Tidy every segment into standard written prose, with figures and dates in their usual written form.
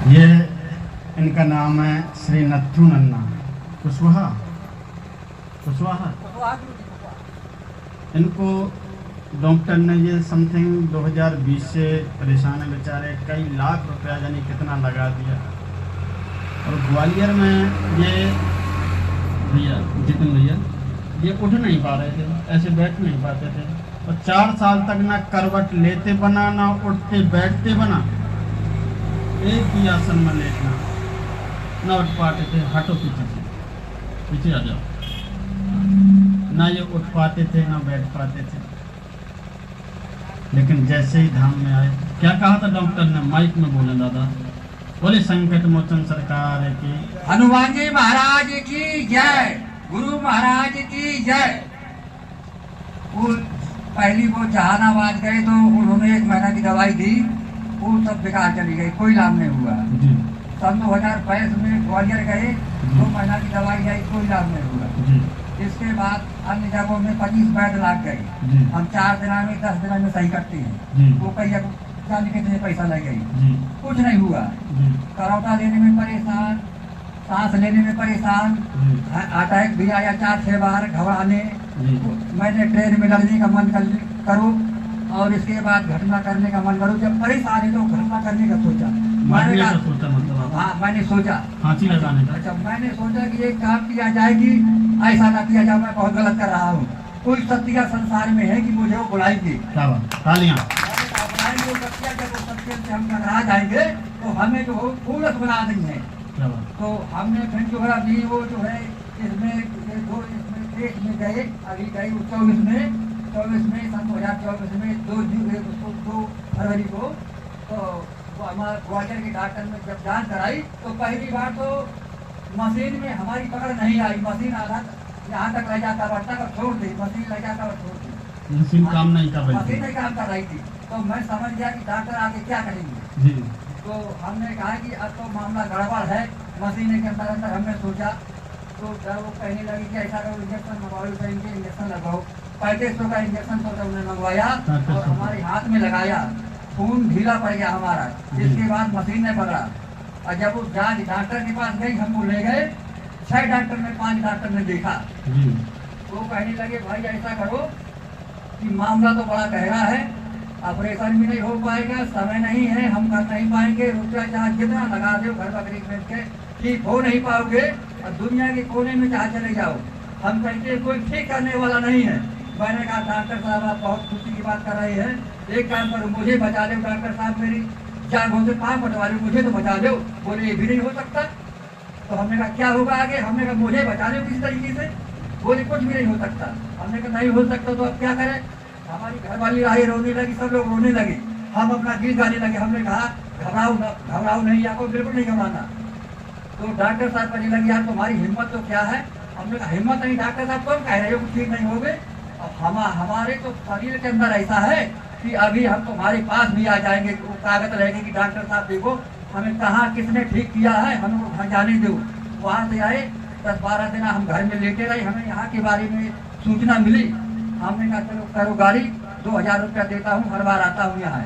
ये इनका नाम है श्री नथु नन्ना कुशवाहा। इनको डॉक्टर ने ये समथिंग 2020 से परेशान है बेचारे, कई लाख रुपया यानी कितना लगा दिया। और ग्वालियर में ये भैया जितिन भैया ये उठ नहीं पा रहे थे, ऐसे बैठ नहीं पाते थे और 4 साल तक ना करवट लेते बना, ना उठते बैठते बना, एक ही आसन में लेटना, ना उठ पाते थे। हटो पीछे आ जाओ। ना ये उठ पाते थे ना बैठ पाते थे। लेकिन जैसे ही धाम में आए, क्या कहा था डॉक्टर ने, माइक में बोले दादा, बोले संकट मोचन सरकार की, हनुमान जी महाराज की जय, गुरु महाराज की जय। वो पहली वो जहानाबाद गए तो उन्होंने 1 महीना की दवाई दी, वो सब बेकार चली गई, कोई लाभ नहीं हुआ। सन 2022 में ग्वालियर गए, 2 महीना की दवाई आई, कोई लाभ नहीं हुआ। इसके बाद अन्य जगहों में 25 बैड लाग गए। हम 4 दिन में 10 दिन में सही करते हैं, वो कई जाने कितने पैसा लग गई, कुछ नहीं हुआ। करौटा लेने में परेशान, सांस लेने में परेशान, अटैक भी आया 4-6 बार, घबराने। मैंने ट्रेन में लगने का मन करो और इसके बाद घटना करने का मन करो। जब परेशान है तो घटना करने का सोचा, मैंने सोचा फांसी लगाने का। अच्छा, मैंने सोचा कि एक काम किया जाए कि ऐसा ना किया जाए, मैं बहुत गलत कर रहा हूँ। कोई सत्या संसार में है कि मुझे वो बुलाएंगे, तालियां बुलाएंगे। वो सत्या जब वो सत्य से हम टकरा जाएंगे तो हमें जो फूलस बना देंगे। तो हमने फिर जो है अभी वो जो है इसमें देश में गए, अभी गए 24 में सन 2024 में 2 फरवरी को। तो वो हमारे ग्वालियर के डॉक्टर ने जब जांच कराई तो पहली बार तो मशीन में हमारी पकड़ नहीं आई। मशीन आधा यहाँ तक ले जाता बढ़ता कर छोड़ दी, मशीन ले जाता और छोड़ दी, मशीन काम नहीं कर रही थी। मशीन नहीं काम कर रही थी। तो मैं समझ गया कि डॉक्टर आगे क्या करेंगे। तो हमने कहा कि अब तो मामला गड़बड़ है। मशीन के अंदर हमने सोचा तो वो कहने लगी कि ऐसा करो, इंजेक्शन मंगवाओ, इंजेक्शन लगाओ। 3500 का इंजेक्शन तो उन्होंने मंगवाया और हमारे हाथ में लगाया, खून ढीला पड़ गया हमारा। इसके बाद मशीन ने पकड़ा और जब वो जांच डॉक्टर के पास गई, हमको ले गए 6 डॉक्टर में 5 डॉक्टर ने देखा। वो कहने लगे भाई ऐसा करो कि मामला तो बड़ा गहरा है, ऑपरेशन भी नहीं हो पाएगा, समय नहीं है, हम कर नहीं पाएंगे, रुपया चाहे जितना लगा दो घर बकरी बेच के ठीक हो नहीं पाओगे और दुनिया के कोने में जहाँ चले जाओ। हम कहते कोई ठीक करने वाला नहीं है। मैंने कहा डॉक्टर साहब आप बहुत खुशी की बात कर रहे हैं, एक काम करो मुझे बचा लो डॉक्टर साहब, मेरी जान से पाँव पटवा लो, मुझे तो बचा लो। बोले ये भी नहीं हो सकता। तो हमने कहा क्या होगा आगे, हमने कहा मुझे बचा लो किस तरीके से। बोले कुछ भी नहीं हो सकता। हमने कहा नहीं हो सकता तो अब क्या करें। हमारी घरवाली राही रोने लगी, सब लोग रोने लगे, हम अपना दिल गाने लगे। हमने कहा घबराओ नहीं, आपको बिल्कुल नहीं घबराना। तो डॉक्टर साहब कहने लगे यार तुम्हारी हिम्मत तो क्या है। हमने कहा हिम्मत नहीं डॉक्टर साहब, तुम कह रहे हो ठीक नहीं हो गए। अब हमारे तो शरीर के अंदर ऐसा है कि अभी हम तुम्हारे पास भी आ जाएंगे, कागज रहेंगे कि डॉक्टर साहब देखो हमें कहाँ किसने ठीक किया है, हमको घर जाने दो। वहाँ से आए 10-12 दिन हम घर में लेटे रहे, हमें यहाँ के बारे में सूचना मिली। हमने कहा चलो करो गाड़ी, 2000 रुपया देता हूँ, हर बार आता हूँ यहाँ,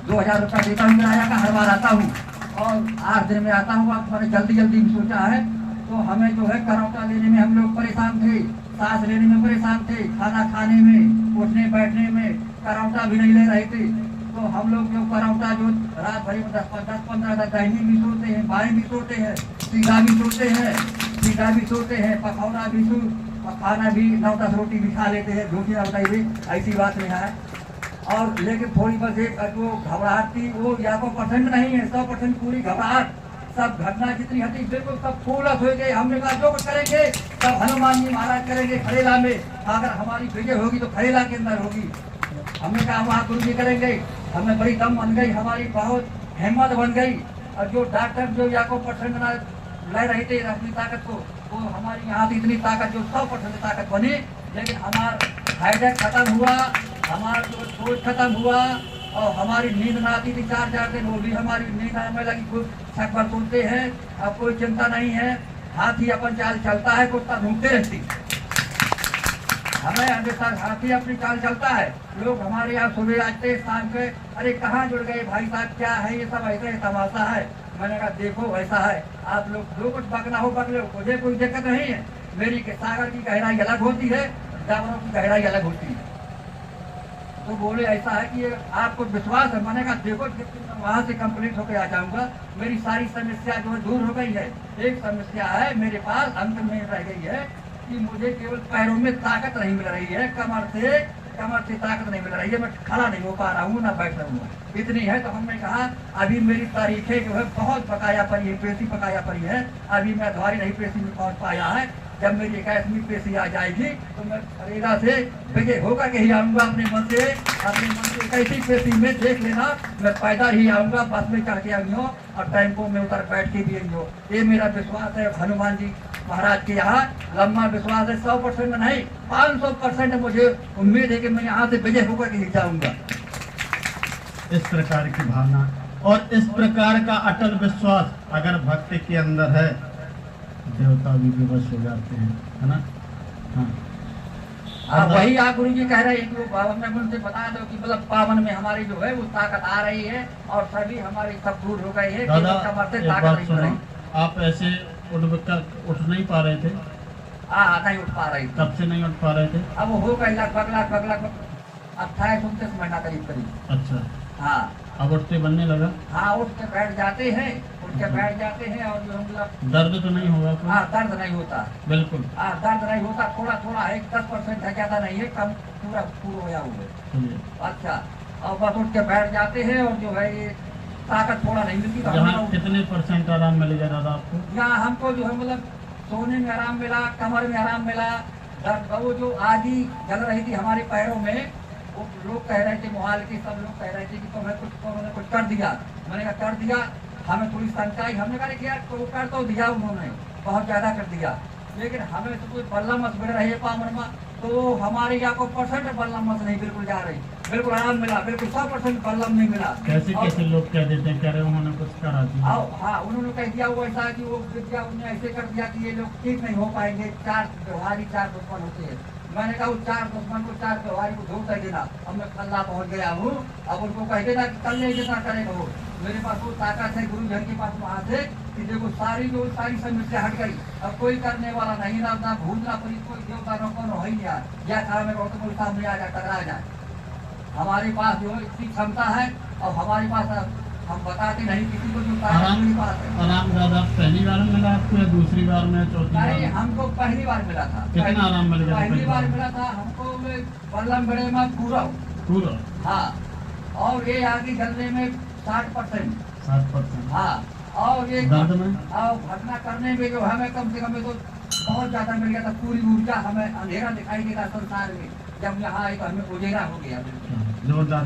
2000 रुपया देता हूँ किराया का, हर बार आता हूँ और 8 दिन में आता हूँ। अब मैंने जल्दी सोचा है। तो हमें जो है करौटा लेने में हम लोग परेशान थे, सांस लेने में परेशान थे, खाना खाने में, उठने बैठने में करौटा भी नहीं ले रहे थे। तो हम लोग जो करौटा जो रात भरी में 10-15 दाहिनी भी सोते हैं, बाएं भी सोते हैं, सीधा भी सोते हैं, पकौड़ा भी खाना भी 9-10 रोटी भी खा लेते हैं, झूठी बताइए ऐसी बात नहीं है। और लेकिन थोड़ी बस एक वो घबराहट थी, वो या को % नहीं है, 100% पूरी घबराहट। सब घटना जितनी हटी बिल्कुल सब फूलस हो गए। हमने कहा जो कुछ करेंगे सब हनुमान जी महाराज करेंगे खड़ेला में, अगर हमारी विजय होगी तो खड़ेला के अंदर होगी। हमने कहा वहाँ गुरु जी करेंगे। हमें बड़ी दम बन गई, हमारी बहुत हिम्मत बन गई। और जो डॉक्टर जो या को % ना ले रहे थे अपनी ताकत को, तो हमारी यहाँ से इतनी ताकत जो 100% ताकत बनी, लेकिन हमारा हाइडेक खत्म हुआ, हमारा जो सोच खत्म हुआ और हमारी नींद ना आती थी 4-4 दिन, वो भी हमारी नींद आने लगी। कुछ छक भर सोते हैं, अब कोई चिंता नहीं है। हाथी अपन चाल चलता है, कुत्ता घूमते रहती। हमें हमेशा हाथी अपनी चाल चलता है। लोग हमारे यहाँ सुबह आते शाम के, अरे कहाँ जुड़ गए भाई साहब, क्या है ये सब, ऐसे तमाशा है। मैंने कहा देखो ऐसा है, आप लोग जो कुछ बकना हो बक लो, मुझे कोई दिक्कत नहीं है। मेरी सागर की गहराई अलग होती है, जानवरों की गहराई अलग होती है। तो बोले ऐसा है कि आपको विश्वास है। मैंने कहा देखो वहाँ से कंप्लीट होकर आ जाऊंगा, मेरी सारी समस्या जो है दूर हो गई है। एक समस्या है मेरे पास अंत में रह गई है कि मुझे केवल पैरों में ताकत नहीं मिल रही है, कमर से ताकत नहीं मिल रही है, मैं खड़ा नहीं हो पा रहा हूँ, ना बैठ रहा हूँ, इतनी है। तो हमने कहा अभी मेरी तारीखें जो है बहुत बकाया पड़ी है, पेशी बकाया पड़ी है, अभी मैं अधवारी नहीं पेशी में पहुँच पाया है। जब मेरी 81वीं पेशी आ जाएगी तो मैं फरेगा से विजय होकर के ही आऊँगा अपने मन से 81वीं पेशी में। देख लेना मैं पैदा ही आऊँगा, बस में चढ़ के आई हूँ और टेम्पो में उतर बैठ के भी आई हूँ। ये मेरा विश्वास है हनुमान जी महाराज के यहाँ, लम्बा विश्वास है। 100% में नहीं, 500% मुझे उम्मीद है कि मैं यहाँ से विजय होकर के ही जाऊँगा। इस प्रकार की भावना और इस प्रकार का अटल विश्वास अगर भक्ति के अंदर है, देवता भी विवश हो जाते हैं, है ना। हाँ, वही आप गुरु जी कह रहे हैं कि वो पावन में उनसे बता दो कि मतलब पावन में हमारी जो है वो ताकत आ रही है और सभी हमारी सब दूर हो गई है। दादा से एक बात सुनो, आप ऐसे उठ नहीं पा रहे थे? नहीं उठ पा रही, कब से नहीं उठ पा रहे थे? अब वो हो गई लगभग 28-29 महीना करीब। अच्छा, हाँ अब उठते बनने लगा? हाँ, उठ के बैठ जाते हैं और जो हम लोग दर्द तो नहीं होगा? हाँ, दर्द नहीं होता बिल्कुल। हाँ, दर्द नहीं होता, थोड़ा है, 10% है, ज्यादा नहीं है, कम पूरा हो गया हुआ। अच्छा, और बस उठ के बैठ जाते हैं और जो है ये ताकत थोड़ा नहीं मिलती। तो यहाँ कितने % आराम मिलेगा दादा आपको? यहाँ हमको जो है मतलब सोने में आराम मिला, कमर में आराम मिला, दर्द वो जो आगी जल रही थी हमारे पैरों में, वो लोग कह रहे थे, मोहाल के सब लोग कह रहे थे कि उन्होंने कुछ कर दिया। मैंने कहा कर दिया, हमें थोड़ी शंका आई। हमने कहा कि यार तो कर तो दिया उन्होंने, बहुत ज्यादा कर दिया, लेकिन हमें तो कोई बल्ला मस मिल रही है पावन में, तो हमारे यहाँ को % बल्ला मस नहीं बिल्कुल जा रही, बिल्कुल आराम मिला, बिल्कुल 100% बल्लम नहीं मिला। कैसे लोग कह देते हैं, कह रहे उन्होंने कुछ करा दिया? हाँ, उन्होंने कह दिया वो ऐसा कि वो विद्या उन्होंने ऐसे कर दिया कि ये लोग ठीक नहीं हो पाएंगे, 4 व्यवहारी 4 दुश्मन होते हैं। मैंने कहा उस 4 दुश्मन को 4 व्यवहारी को धोख कर देना। अब मैं कल्ला पहुँच गया हूँ, अब उनको कह देना कि कल जितना करेगा वो। मेरे पास वो ताकत है गुरु जी के पास वहाँ से कि देखो सारी समस्या हट गई, अब कोई करने वाला नहीं, ना भूत ना पुलिस, कोई देवता न कौन हो ही यार, या काम है तो कोई सामने आ जाए, टकरा जाए। हमारे पास जो है इतनी क्षमता है और हमारे पास हम बताते नहीं किसी को, जो आराम दादा पहली बार मिला आपको या दूसरी बार में, चौथी बार? नहीं, हमको पहली बार मिला था। कितना आराम मिल गया? पहली बार मिला था हमको बल्लम बड़े में पूरा। हाँ, और ये आगे जलने में 60%। हाँ, और ये दर्द में और घटना करने में जो हमें कम से कम तो बहुत ज्यादा मिल गया था। पूरी ऊर्जा हमें अंधेरा दिखाई देता संसार में, जब यहाँ आए तो हमें उजेरा हो गया, जोरदार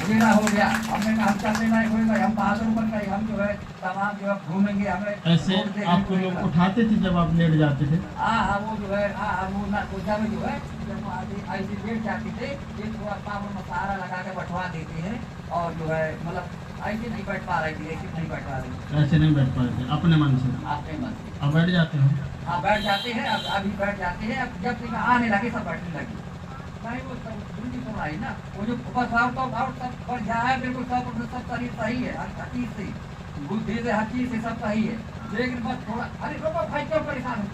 उजेरा हो गया। हमने कहा हम चलने लायक हो गए, हम बहादुर बन गए, हम जो है तमाम जो है घूमेंगे। हमें ऐसे आपको लोग उठाते थे जब आप लेट जाते थे? हाँ, वो जो है वो ऊर्जा में जो है जब ऐसे लेट जाते थे, ये थोड़ा पावन में सहारा लगा के बैठवा देते हैं और जो है मतलब ऐसे नहीं बैठ पा रही थी, ऐसे नहीं बैठ पा रही, ऐसे नहीं बैठ पा रहे थे अपने मन से? अपने मन से। अब बैठ जाते हो? हाँ, बैठ जाते हैं, अभी बैठ जाते हैं। अब जब से आने लगे सब बैठने लगे, नहीं वो सब आई ना, वो जो बस आउट सब बढ़ जाए, बिल्कुल 100% सब शरीर सही है, हर चीज से, बुद्धि से, हर चीज से सब सही है, लेकिन बस थोड़ा, अरे रोको भाई क्यों परेशान हो